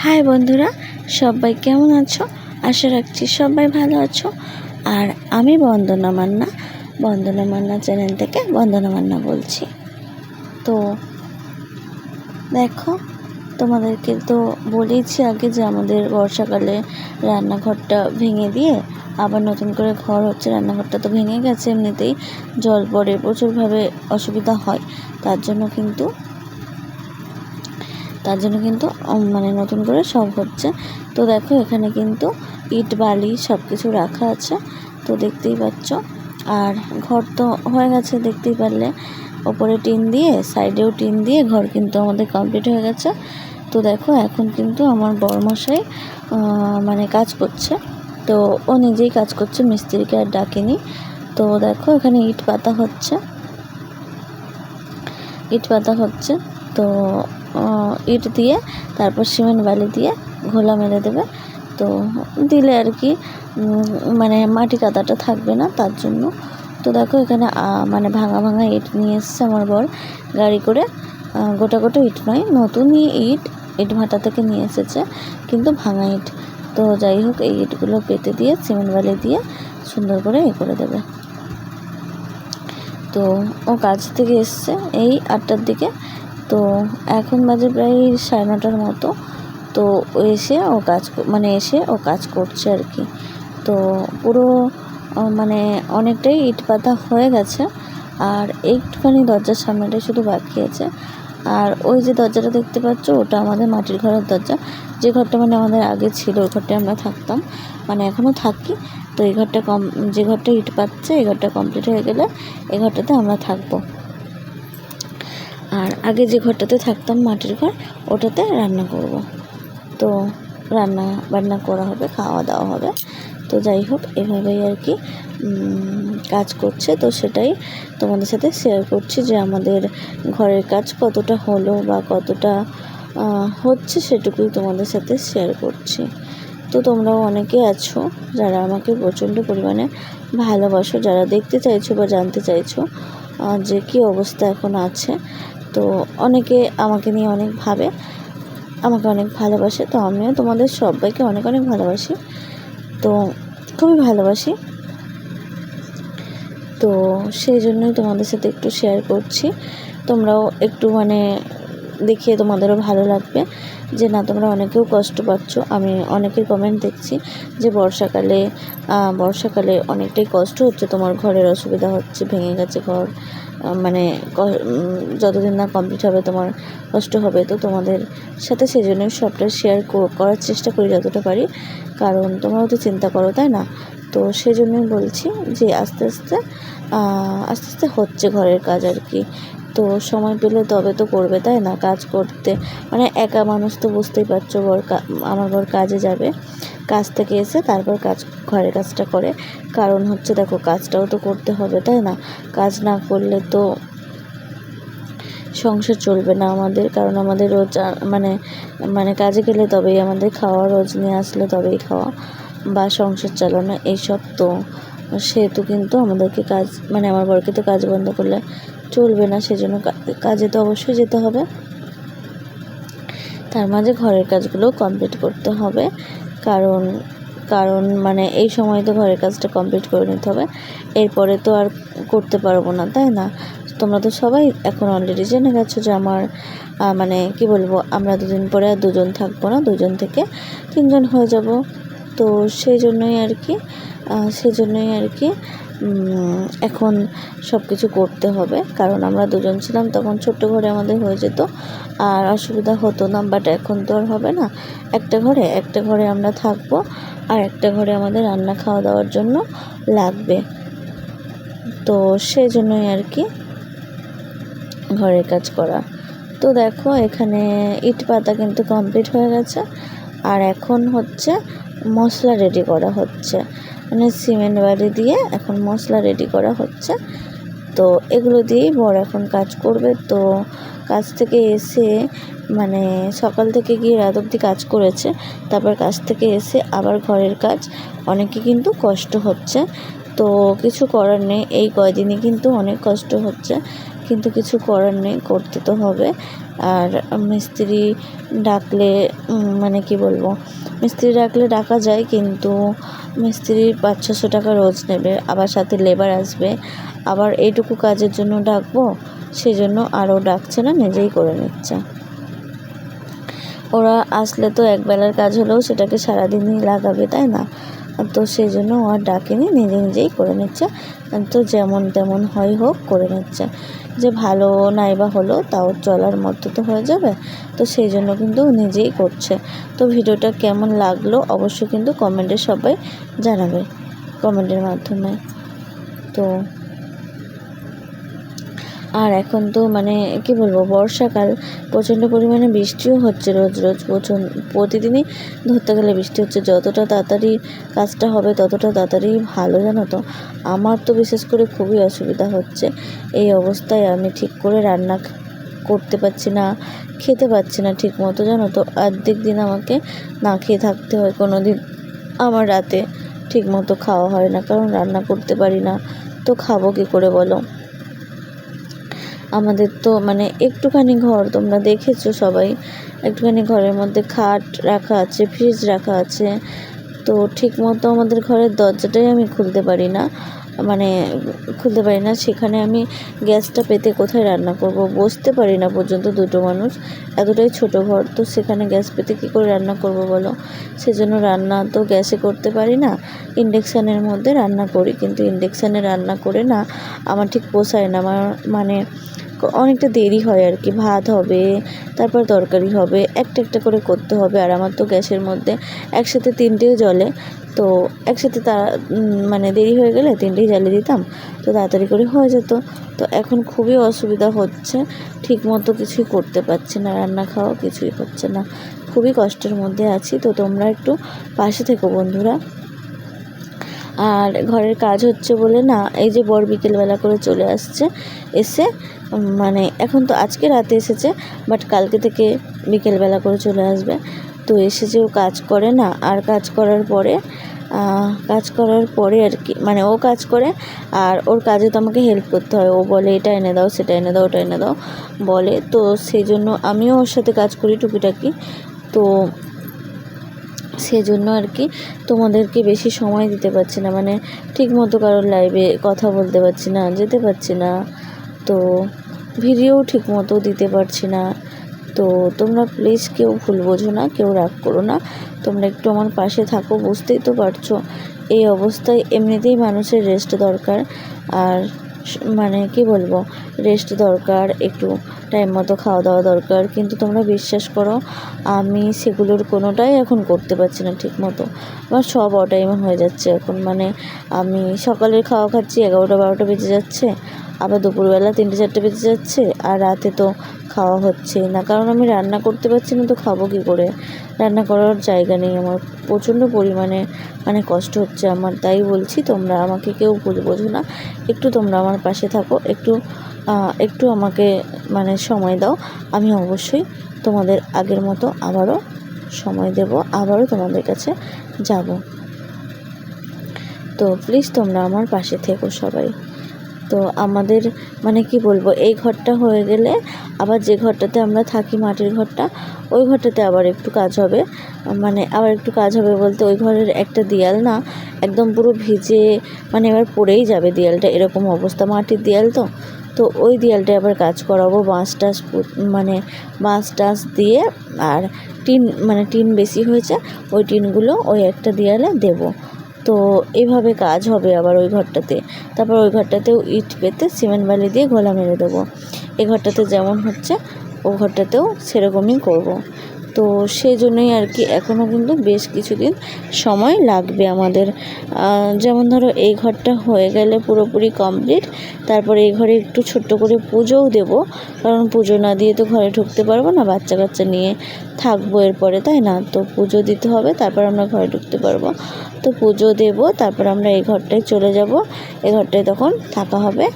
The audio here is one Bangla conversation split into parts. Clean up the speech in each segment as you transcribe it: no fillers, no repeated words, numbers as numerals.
হাই বন্ধুরা, সবাই কেমন আছো? আশা রাখছি সবাই ভালো আছো। আর আমি বন্দনা মান্না চ্যানেল থেকে বন্দনা মান্না বলছি। তো দেখো, তোমাদেরকে তো বলেইছি আগে যে আমাদের বর্ষাকালে রান্নাঘরটা ভেঙে দিয়ে আবার নতুন করে ঘর হচ্ছে। রান্নাঘরটা তো ভেঙে গেছে, এমনিতেই জল পড়ে, প্রচুরভাবে অসুবিধা হয়। তার জন্য কিন্তু মানে নতুন করে সব হচ্ছে। তো দেখো, এখানে কিন্তু ইট বালি সব কিছু রাখা আছে, তো দেখতেই পাচ্ছ। আর ঘর তো হয়ে গেছে, দেখতেই পারলে। ওপরে টিন দিয়ে, সাইডেও টিন দিয়ে ঘর কিন্তু আমাদের কমপ্লিট হয়ে গেছে। তো দেখো, এখন কিন্তু আমার বড়মশাই মানে কাজ করছে। তো ও নিজেই কাজ করছে, মিস্ত্রিকে আর ডাকেনি। তো দেখো, এখানে ইট পাতা হচ্ছে। তো ইট দিয়ে তারপর সিমেন্ট বালি দিয়ে ঘোলা মেরে দেবে। তো দিলে আর কি মানে মাটি কাদাটা থাকবে না, তার জন্য। তো দেখো, এখানে মানে ভাঙা ইট নিয়ে এসছে আমার বর গাড়ি করে। গোটা ইট নয়, নতুনই ইট ভাটা থেকে নিয়ে এসেছে, কিন্তু ভাঙা ইট। তো যাই হোক, এই ইটগুলো পেতে দিয়ে সিমেন্ট বালি দিয়ে সুন্দর করে করে দেবে। তো ও কাজ থেকে এসছে এই 8টার দিকে। তো এখন বাজে প্রায় 9:30 মতো। তো এসে ও কাজ করছে আর কি। তো পুরো মানে অনেকটাই ইট পাতা হয়ে গেছে, আর একটুখানি দরজার সামনেটাই শুধু বাকি আছে। আর ওই যে দরজাটা দেখতে পাচ্ছ, ওটা আমাদের মাটির ঘরের দরজা। যে ঘরটা মানে আমাদের আগে ছিল, ওই ঘরটায় আমরা থাকতাম, মানে এখনও থাকি। তো এই ঘরটা যে ঘরটা ইট পাচ্ছে, এই ঘরটা কমপ্লিট হয়ে গেলে এই ঘরটাতে আমরা থাকবো। আর আগে যে ঘরটাতে থাকতাম, মাটির ঘর, ওটাতে রান্না করব। তো রান্না বান্না করা হবে, খাওয়া দাওয়া হবে। তো যাই হোক, এভাবেই আর কি কাজ করছে। তো সেটাই তোমাদের সাথে শেয়ার করছি যে আমাদের ঘরের কাজ কতটা হলো বা কতটা হচ্ছে, সেটুকুই তোমাদের সাথে শেয়ার করছি। তো তোমরাও অনেকে আছো যারা আমাকে প্রচণ্ড পরিমাণে ভালোবাসো, যারা দেখতে চাইছো বা জানতে চাইছো যে কী অবস্থা এখন আছে। তো অনেকে আমাকে নিয়ে অনেক ভাবে, আমাকে অনেক ভালোবাসে। তো আমিও তোমাদের সবাইকে অনেক ভালোবাসি, তো খুবই ভালোবাসি। তো সেই জন্যই তোমাদের সাথে একটু শেয়ার করছি। তোমরাও একটু মানে দেখিয়ে তোমাদেরও ভালো লাগবে যে না, তোমরা অনেকেও কষ্ট পাচ্ছ। আমি অনেকের কমেন্ট দেখছি যে বর্ষাকালে অনেকটাই কষ্ট হচ্ছে, তোমার ঘরের অসুবিধা হচ্ছে, ভেঙে গেছে ঘর, মানে যতদিন না কমপ্লিট হবে তোমার কষ্ট হবে। তো তোমাদের সাথে সেই জন্যই সবটা শেয়ার করার চেষ্টা করি যতটা পারি, কারণ তোমরাও তো চিন্তা করো, তাই না? তো সেজন্যই বলছি যে আস্তে আস্তে হচ্ছে ঘরের কাজ আর কি। তো সময় পেলে তবে তো করবে, তাই না? কাজ করতে মানে একা মানুষ, তো বুঝতেই পারছো। আমার বর কাজে যাবে, কাজ থেকে এসে তারপর ঘরের কাজটা করে। কারণ হচ্ছে দেখো, কাজটাও তো করতে হবে, তাই না? কাজ না করলে তো সংসার চলবে না আমাদের। কারণ আমাদের রোজ মানে কাজে গেলে তবেই আমাদের খাওয়া, রোজ নিয়ে আসলে তবেই খাওয়া বা সংসার চালানো এইসব। তো সেহেতু কিন্তু আমাদেরকে কাজ মানে আমার বরকে তো কাজ বন্ধ করলে চলবে না, সেজন্য কাজে তো অবশ্যই যেতে হবে। তার মাঝে ঘরের কাজগুলোও কমপ্লিট করতে হবে, কারণ মানে এই সময় তো ঘরের কাজটা কমপ্লিট করে নিতে হবে, এরপরে তো আর করতে পারবো না, তাই না? তোমরা তো সবাই এখন অলরেডি জেনে গেছো যে আমার মানে কি বলবো, আমরা 2 দিন পরে আর 2জন থাকবো না, 2জন থেকে 3জন হয়ে যাব। তো সেই জন্যই আর কি এখন সব কিছু করতে হবে। কারণ আমরা 2জন ছিলাম তখন, ছোট্ট ঘরে আমাদের হয়ে যেত আর অসুবিধা হতো না। বাট এখন তো আর হবে না। একটা ঘরে আমরা থাকবো, আর একটা ঘরে আমাদের রান্না খাওয়া দাওয়ার জন্য লাগবে। তো সেই জন্যই আর কি ঘরের কাজ করা। তো দেখো, এখানে ইট পাতা কিন্তু কমপ্লিট হয়ে গেছে, আর এখন হচ্ছে মশলা রেডি করা হচ্ছে, মানে সিমেন্ট বালি দিয়ে এখন মশলা রেডি করা হচ্ছে। তো এগুলো দিয়েই বর এখন কাজ করবে। তো কাজ থেকে এসে মানে সকাল থেকে গিয়ে রাত অবধি কাজ করেছে, তারপর কাজ থেকে এসে আবার ঘরের কাজ। অনেকে কিন্তু কষ্ট হচ্ছে, তো কিছু করার নেই, এই কয়দিনই কিন্তু অনেক কষ্ট হচ্ছে। কিন্তু কিছু করার নেই, করতে তো হবে। আর মিস্ত্রি ডাকলে মানে কি বলবো, মিস্ত্রি ডাকলে ডাকা যায়, কিন্তু মিস্ত্রি 500-600 টাকা রোজ নেবে, আবার সাথে লেবার আসবে, আবার এইটুকু কাজের জন্য ডাকবো, সেজন্য আরও ডাকছে না, নিজেই করে নিচ্ছে। ওরা আসলে তো একবেলার কাজ হলেও সেটাকে সারাদিনই লাগাবে, তাই না? তো সেই জন্য ও আর ডাকেনি, নিজেই করে নিচ্ছে। তো যেমন তেমন হোক করে নিচ্ছে, যে ভালো নাইবা হলো তাও চলার মতো তো হয়ে যাবে। তো সেই জন্য কিন্তু নিজেই করছে। তো ভিডিওটা কেমন লাগলো অবশ্যই কিন্তু কমেন্টে সবাই জানাবে, কমেন্টের মাধ্যমে। তো আর এখন তো মানে কি বলবো, বর্ষাকাল, প্রচণ্ড পরিমাণে বৃষ্টিও হচ্ছে রোজ প্রতিদিনই ধরতে গেলে বৃষ্টি হচ্ছে। যতটা তাড়াতাড়ি কাজটা হবে ততটা তাড়াতাড়ি ভালো, জানো তো। আমার তো বিশেষ করে খুবই অসুবিধা হচ্ছে। এই অবস্থায় আমি ঠিক করে রান্না করতে পারছি না, খেতে পারছি না ঠিক মতো, জানো তো। অর্ধেক দিন আমাকে না খেয়ে থাকতে হয়, কোনো দিন আমার রাতে ঠিক মতো খাওয়া হয় না, কারণ রান্না করতে পারি না। তো খাবো কী করে বলো? আমাদের তো মানে একটুখানি ঘর, তোমরা দেখেছো সবাই, একটুখানি ঘরের মধ্যে খাট রাখা আছে, ফ্রিজ রাখা আছে। তো ঠিক মতো আমাদের ঘরের দরজাটাই আমি খুলতে পারি না, সেখানে আমি গ্যাসটা পেতে কোথায় রান্না করব? বসতে পারি না পর্যন্ত দুটো মানুষ, এতটাই ছোট ঘর। তো সেখানে গ্যাস পেতে কী করে রান্না করব বলো? সেজন্য রান্না তো গ্যাসে করতে পারি না, ইন্ডাকশানের মধ্যে রান্না করি। কিন্তু ইন্ডাকশানে রান্না করে না আমার ঠিক পোষায় না, আমার মানে অনেকটা দেরি হয় আর কি। ভাত হবে, তারপর তরকারি হবে, একটা করে করতে হবে। আর আমার তো গ্যাসের মধ্যে একসাথে 3টেও জ্বলে, তো একসাথে মানে দেরি হয়ে গেলে 3টেই জ্বালিয়ে দিতাম, তো তাড়াতাড়ি করে হয়ে যেত। তো এখন খুবই অসুবিধা হচ্ছে, ঠিক মতো কিছুই করতে পারছি না, রান্না খাওয়া কিছুই হচ্ছে না, খুবই কষ্টের মধ্যে আছি। তো তোমরা একটু পাশে থেকো বন্ধুরা। আর ঘরের কাজ হচ্ছে বলে না, এই যে বর বিকেলবেলা করে চলে আসছে, এসে মানে এখন তো আজকে রাতে এসেছে, বাট কালকে থেকে বিকেলবেলা করে চলে আসবে। তো এসে যে ও কাজ করে না, আর কাজ করার পরে আর কি, মানে ও কাজ করে আর ওর কাজে তো আমাকে হেল্প করতে হয়। ও বলে এটা এনে দাও, সেটা এনে দাও, ওটা এনে দাও বলে। তো সেই জন্য আমিও ওর সাথে কাজ করি টুকিটাকি। তো সেজন্য আর কি তোমাদেরকে বেশি সময় দিতে পারছি না, মানে ঠিক মতো কারোর লাইভে কথা বলতে পারছি না, যেতে পারছি না, তো ভিডিও ঠিক মতো দিতে পারছি না। তো তোমরা প্লিজ কেউ ভুল বোঝো না, কেউ রাগ করো না, তোমরা একটু আমার পাশে থাকো। বুঝতেই তো পারছো এই অবস্থায় এমনিতেই মানুষের রেস্ট দরকার। আর মানে কি বলবো, রেস্ট দরকার, একটু টাইম মতো খাওয়া দাওয়া দরকার। কিন্তু তোমরা বিশ্বাস করো, আমি সেগুলোর কোনোটাই এখন করতে পারছি না ঠিক মতো। আমার সব অটাইম হয়ে যাচ্ছে এখন, মানে আমি সকালের খাওয়া খাচ্ছি 11টা-12টা বেজে যাচ্ছে, আবার দুপুরবেলা 3টে-4টে বেজে যাচ্ছে, আর রাতে তো খাওয়া হচ্ছেই না, কারণ আমি রান্না করতে পারছি না। তো খাবো কী করে? রান্না করার জায়গা নেই আমার, প্রচণ্ড পরিমাণে মানে কষ্ট হচ্ছে আমার। তাই বলছি তোমরা আমাকে কেউ ভুল বোঝো না, একটু তোমরা আমার পাশে থাকো, একটু আমাকে মানে সময় দাও। আমি অবশ্যই তোমাদের আগের মতো আবারও সময় দেব, আবারও তোমাদের কাছে যাব। তো প্লিজ তোমরা আমার পাশে থেকো সবাই। তো আমাদের মানে কি বলবো, এই ঘরটা হয়ে গেলে আবার যে ঘরটাতে আমরা থাকি, মাটির ঘরটা, ওই ঘরটাতে আবার একটু কাজ হবে। মানে আবার একটু কাজ হবে বলতে, ওই ঘরের একটা দেয়াল না একদম পুরো ভিজে, মানে এবার পড়েই যাবে দেয়ালটা, এরকম অবস্থা, মাটির দেয়াল তো। তো ওই দেয়ালটায় আবার কাজ করাবো, বাঁশ টাস দিয়ে। আর টিন বেশি হয়েছে, ওই টিনগুলো ওই একটা দেয়ালে দেবো। তো এইভাবে কাজ হবে আবার ওই ঘরটাতে। তারপর ওই ঘরটাতেও ইট পেতে সিমেন্ট বালি দিয়ে ঘোলা মেরে দেবো। এই ঘরটাতে যেমন হচ্ছে ও ঘরটাতেও সেরকমই করব। তো সেই জন্যই আর কি এখনও কিন্তু বেশ কিছুদিন সময় লাগবে আমাদের। যেমন ধরো এই ঘরটা হয়ে গেলে পুরোপুরি কমপ্লিট, তারপরে এই ঘরে একটু ছোট্ট করে পুজোও দেব, কারণ পুজো না দিয়ে তো ঘরে ঢুকতে পারবো না, বাচ্চা কাচ্চা নিয়ে থাকবো এরপরে, তাই না? তো পুজো দিতে হবে, তারপর আমরা ঘরে ঢুকতে পারবো। তো পুজো দেব, তারপর আমরা এই ঘরটায় চলে যাব, এই ঘরটায় তখন থাকা হবে।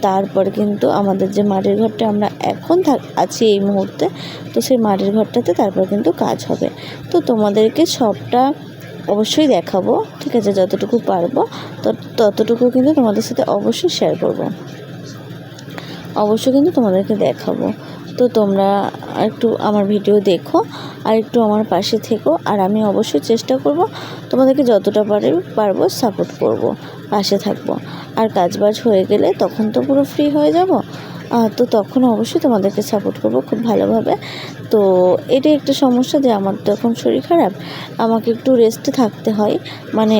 তারপর কিন্তু আমাদের যে মাটির ঘরটা আমরা এখন আছি এই মুহূর্তে, তো সেই মাটির ঘরটাতে তারপর কিন্তু কাজ হবে। তো তোমাদেরকে সবটা অবশ্যই দেখাবো, ঠিক আছে? যতটুকু পারবো ততটুকু কিন্তু তোমাদের সাথে অবশ্যই শেয়ার করব। অবশ্যই কিন্তু তোমাদেরকে দেখাবো। তো তোমরা একটু আমার ভিডিও দেখো আর একটু আমার পাশে থেকো, আর আমি অবশ্যই চেষ্টা করব তোমাদেরকে যতটা পারবো সাপোর্ট করব, পাশে থাকবো। আর কাজবাজ হয়ে গেলে তখন তো পুরো ফ্রি হয়ে যাব, তো তখন অবশ্যই তোমাদেরকে সাপোর্ট করব খুব ভালোভাবে। তো এটাই একটা সমস্যা যে আমার তো এখন শরীর খারাপ, আমাকে একটু রেস্টে থাকতে হয়, মানে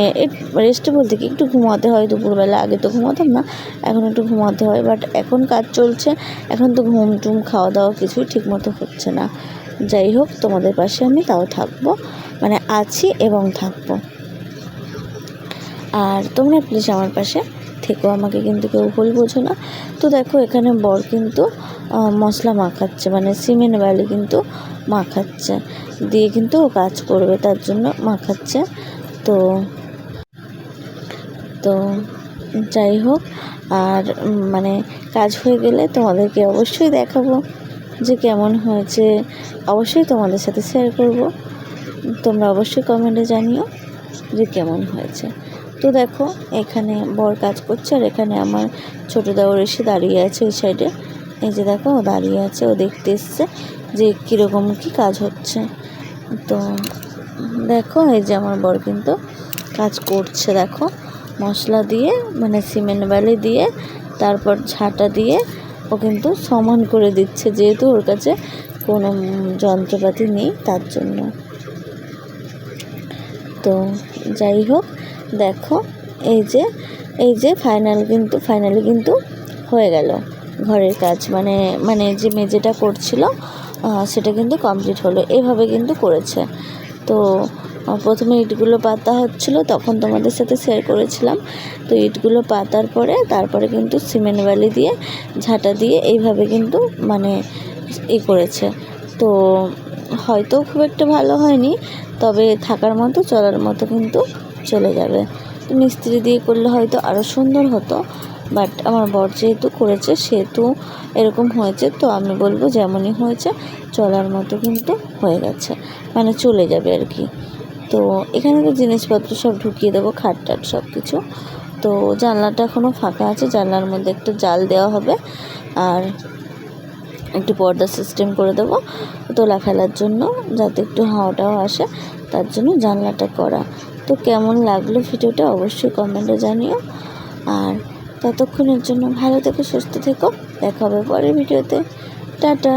রেস্টে বলতে কি একটু ঘুমাতে হয় দুপুরবেলা। আগে তো ঘুমাতাম না, এখন একটু ঘুমাতে হয়, বাট এখন কাজ চলছে, এখন তো ঘুম টুম খাওয়া দাওয়া কিছুই ঠিকমতো হচ্ছে না। যাই হোক, তোমাদের পাশে আমি তাও থাকবো, মানে আছি এবং থাকবো। আর তোমরা প্লিজ আমার পাশে থেকো, আমাকে কিন্তু কেউ ভুল বোঝো না। তো দেখো এখানে বর কিন্তু মশলা মাখাচ্ছে, মানে সিমেন্ট বালি কিন্তু মাখাচ্ছে, দিয়ে কিন্তু ও কাজ করবে তার জন্য মাখাচ্ছে। তো তো যাই হোক, আর মানে কাজ হয়ে গেলে তোমাদেরকে অবশ্যই দেখাবো যে কেমন হয়েছে, অবশ্যই তোমাদের সাথে শেয়ার করব। তোমরা অবশ্যই কমেন্টে জানিও যে কেমন হয়েছে। তো দেখো এখানে বর কাজ করছে, আর এখানে আমার ছোটো দেওর এসে দাঁড়িয়ে আছে ওই সাইডে। এই যে দেখো ও দাঁড়িয়ে আছে, ও দেখতে এসছে যে কীরকম কী কাজ হচ্ছে। তো দেখো এই যে আমার বর কিন্তু কাজ করছে, দেখো মশলা দিয়ে, মানে সিমেন্ট বালি দিয়ে, তারপর ঝাঁটা দিয়ে ও কিন্তু সমান করে দিচ্ছে, যেহেতু ওর কাছে কোনো যন্ত্রপাতি নেই তার জন্য। তো যাই হোক, দেখো এই যে ফাইনালি কিন্তু হয়ে গেল ঘরের কাজ, মানে যে মেঝেটা করছিল সেটা কিন্তু কমপ্লিট হলো, এভাবে কিন্তু করেছে। তো প্রথমে ইটগুলো পাতা হচ্ছিলো, তখন তোমাদের সাথে শেয়ার করেছিলাম। তো ইটগুলো পাতার পরে তারপরে কিন্তু সিমেন্ট বালি দিয়ে ঝাঁটা দিয়ে এইভাবে কিন্তু মানে করেছে। তো হয়তো খুব একটা ভালো হয়নি, তবে থাকার মতো চলার মতো কিন্তু চলে যাবে। তো মিস্ত্রি দিয়ে করলে হয়তো আরও সুন্দর হতো, বাট আমার বর যেহেতু করেছে সেহেতু এরকম হয়েছে। তো আমি বলবো যেমনই হয়েছে চলার মতো কিন্তু হয়ে গেছে, মানে চলে যাবে আর কি। তো এখানে তো জিনিসপত্র সব ঢুকিয়ে দেবো, খাট টাট সব কিছু। তো জানলাটা এখনও ফাঁকা আছে, জানলার মধ্যে একটু জাল দেওয়া হবে, আর একটু পর্দা সিস্টেম করে দেবো তোলা ফেলার জন্য, যাতে একটু হাওয়াটাও আসে, তার জন্য জানলাটা করা। তো কেমন লাগলো ভিডিওটা অবশ্যই কমেন্টে জানিও। আর ততক্ষণের জন্য ভালো থেকো, সুস্থ থেকো, দেখা হবে পরের ভিডিওতে। টাটা।